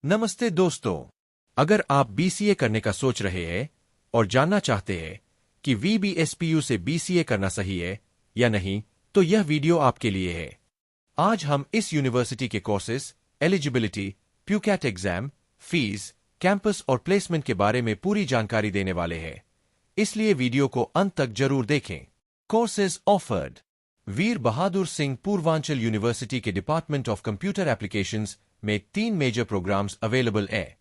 नमस्ते दोस्तों, अगर आप बीसीए करने का सोच रहे हैं और जानना चाहते हैं कि वीबीएसपीयू से बीसीए करना सही है या नहीं, तो यह वीडियो आपके लिए है। आज हम इस यूनिवर्सिटी के courses, eligibility, PUCAT exam, fees, campus और प्लेसमेंट के बारे में पूरी जानकारी देने वाले हैं, इसलिए वीडियो को अंत तक जरूर देखें। Courses offered. Veer Bahadur Singh Purvanchal university के डिपार्टमेंट ऑफ कंप्यूटर एप्लीकेशंस में 3 मेजर प्रोग्राम्स अवेलेबल है।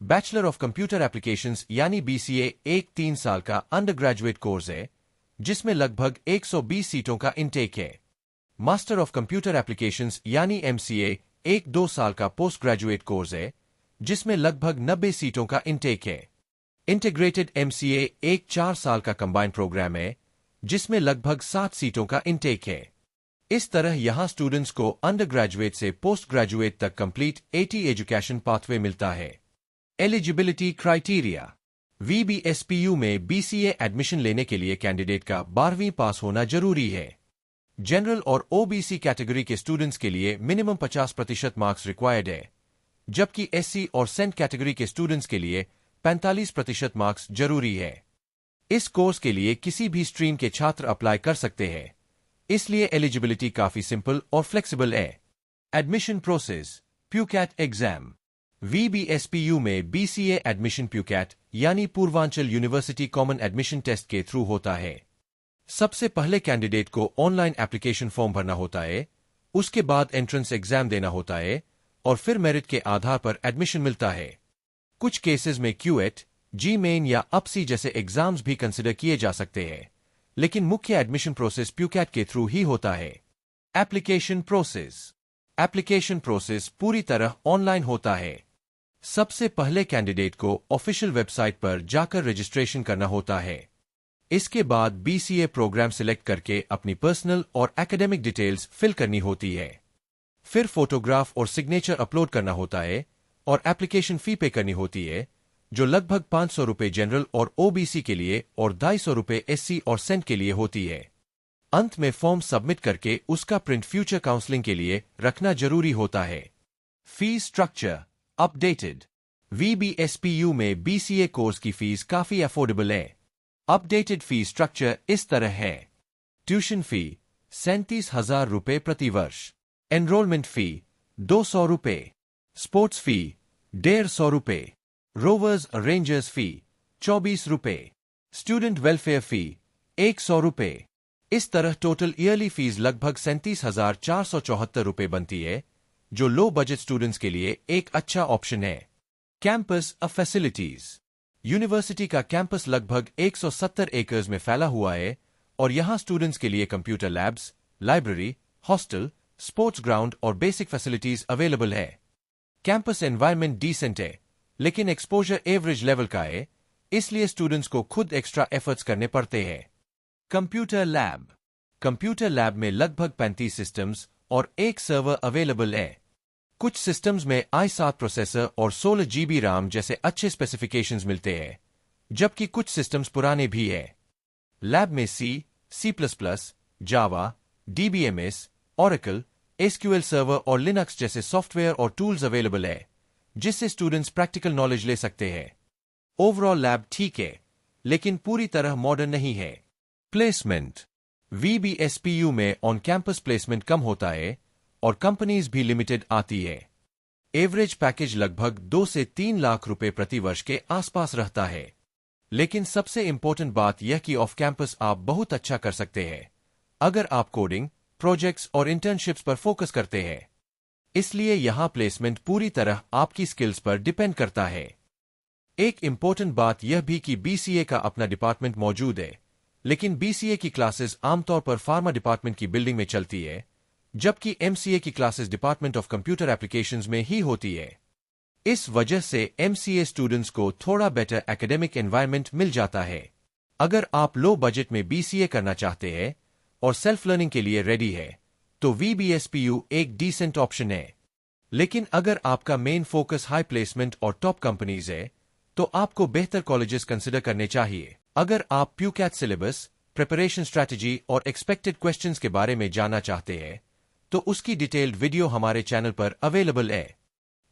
बैचलर ऑफ कंप्यूटर एप्लीकेशंस यानी बीसीए एक 3 साल का अंडर ग्रेजुएट कोर्स है, जिसमें लगभग 120 सीटों का इंटेक है। मास्टर ऑफ कंप्यूटर एप्लीकेशंस यानी एमसीए एक 2 साल का पोस्ट ग्रेजुएट कोर्स है, जिसमें लगभग 90 सीटों का इंटेक है। इंटीग्रेटेड एमसीए एक 4 साल का कंबाइंड प्रोग्राम है, जिसमें लगभग 7 सीटों का इंटेक है। इस तरह यहां स्टूडेंट्स को अंडर ग्रेजुएट से पोस्ट ग्रेजुएट तक कंप्लीट 80 एजुकेशन पाथवे मिलता है। Eligibility criteria. वीबीएसपीयू में बीसीए एडमिशन लेने के लिए कैंडिडेट का 12वीं पास होना जरूरी है। जनरल और ओबीसी कैटेगरी के स्टूडेंट्स के लिए मिनिमम 50% मार्क्स रिक्वायर्ड है, जबकि एससी और सेंट कैटेगरी के स्टूडेंट्स के लिए 45% मार्क्स जरूरी है। इस कोर्स के लिए किसी भी स्ट्रीम के छात्र अप्लाई कर सकते हैं, इसलिए एलिजिबिलिटी काफी सिंपल और फ्लेक्सिबल है। Admission process. PUCAT exam. VBSPU में बीसीए एडमिशन प्यूकैट यानी Purvanchal university common admission test के थ्रू होता है। सबसे पहले कैंडिडेट को ऑनलाइन एप्लीकेशन फॉर्म भरना होता है, उसके बाद एंट्रेंस एग्जाम देना होता है और फिर मेरिट के आधार पर एडमिशन मिलता है। कुछ केसेस में क्यूएट, जी मेन या अपसी जैसे एग्जाम्स भी कंसिडर किए जा सकते हैं, लेकिन मुख्य एडमिशन प्रोसेस प्यूकैट के थ्रू ही होता है। Application process. एप्लीकेशन प्रोसेस पूरी तरह ऑनलाइन होता है। सबसे पहले कैंडिडेट को ऑफिशियल वेबसाइट पर जाकर रजिस्ट्रेशन करना होता है। इसके बाद बीसीए प्रोग्राम सिलेक्ट करके अपनी पर्सनल और एकेडमिक डिटेल्स फिल करनी होती है। फिर फोटोग्राफ और सिग्नेचर अपलोड करना होता है और एप्लीकेशन फी पे करनी होती है, जो लगभग 500 रुपये जनरल और ओबीसी के लिए और 250 रुपये एससी और सेंट के लिए होती है। अंत में फॉर्म सबमिट करके उसका प्रिंट फ्यूचर काउंसलिंग के लिए रखना जरूरी होता है। Fees structure updated. वीबीएसपीयू में बीसीए कोर्स की फीस काफी अफोर्डेबल है। अपडेटेड फीस स्ट्रक्चर इस तरह है। ट्यूशन फी 37,000 रुपये प्रति वर्ष। एनरोलमेंट फी 200 रुपये। स्पोर्ट्स फी 150 रुपये। रोवर्स रेंजर्स फी 24 रुपये। स्टूडेंट वेलफेयर फी 100 रुपये। इस तरह टोटल ईयरली फीस लगभग 37,474 रुपये बनती है, जो लो बजट स्टूडेंट्स के लिए एक अच्छा ऑप्शन है। Campus facilities. यूनिवर्सिटी का कैंपस लगभग 170 एकर्स में फैला हुआ है और यहां स्टूडेंट्स के लिए computer labs, library, hostel, sports ground और बेसिक फैसिलिटीज अवेलेबल है। कैंपस एनवायरनमेंट डिसेंट है, लेकिन एक्सपोजर एवरेज लेवल का है, इसलिए स्टूडेंट्स को खुद एक्स्ट्रा एफर्ट्स करने पड़ते हैं। Computer lab. कंप्यूटर लैब में लगभग 35 सिस्टम्स और एक सर्वर अवेलेबल है। कुछ सिस्टम्स में i7 प्रोसेसर और 16 GB RAM जैसे अच्छे स्पेसिफिकेशंस मिलते हैं, जबकि कुछ सिस्टम्स पुराने भी हैं। लैब में C++, जावा, DBMS, Oracle, SQL सर्वर और लिनक्स जैसे सॉफ्टवेयर और टूल्स अवेलेबल है, जिससे स्टूडेंट्स प्रैक्टिकल नॉलेज ले सकते हैं। ओवरऑल लैब ठीक है, लेकिन पूरी तरह मॉडर्न नहीं है। प्लेसमेंट। वीबीएसपीयू में ऑन कैंपस प्लेसमेंट कम होता है और कंपनीज भी लिमिटेड आती है। एवरेज पैकेज लगभग 2 से 3 लाख रुपए प्रति वर्ष के आसपास रहता है। लेकिन सबसे इंपॉर्टेंट बात यह कि ऑफ कैंपस आप बहुत अच्छा कर सकते हैं, अगर आप कोडिंग, प्रोजेक्ट्स और इंटर्नशिप्स पर फोकस करते हैं। इसलिए यहां प्लेसमेंट पूरी तरह आपकी स्किल्स पर डिपेंड करता है। एक इंपॉर्टेंट बात यह भी कि बीसीए का अपना डिपार्टमेंट मौजूद है, लेकिन बीसीए की क्लासेस आमतौर पर फार्मा डिपार्टमेंट की बिल्डिंग में चलती है, जबकि एमसीए की classes department of computer applications में ही होती है। इस वजह से एमसीए स्टूडेंट्स को थोड़ा बेटर एकेडमिक एनवायरनमेंट मिल जाता है। अगर आप लो बजट में बीसीए करना चाहते हैं और सेल्फ लर्निंग के लिए रेडी है, तो वीबीएसपीयू एक डिसेंट ऑप्शन है। लेकिन अगर आपका मेन फोकस हाई प्लेसमेंट और टॉप कंपनीज है, तो आपको बेहतर कॉलेजेस कंसिडर करने चाहिए। अगर आप प्यूकैट सिलेबस, प्रिपरेशन स्ट्रैटेजी और एक्सपेक्टेड क्वेश्चंस के बारे में जानना चाहते हैं, तो उसकी डिटेल्ड वीडियो हमारे चैनल पर अवेलेबल है।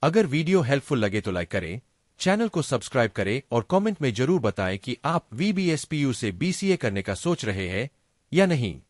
अगर वीडियो हेल्पफुल लगे तो लाइक करें, चैनल को सब्सक्राइब करें और कमेंट में जरूर बताएं कि आप VBSPU से BCA करने का सोच रहे हैं या नहीं।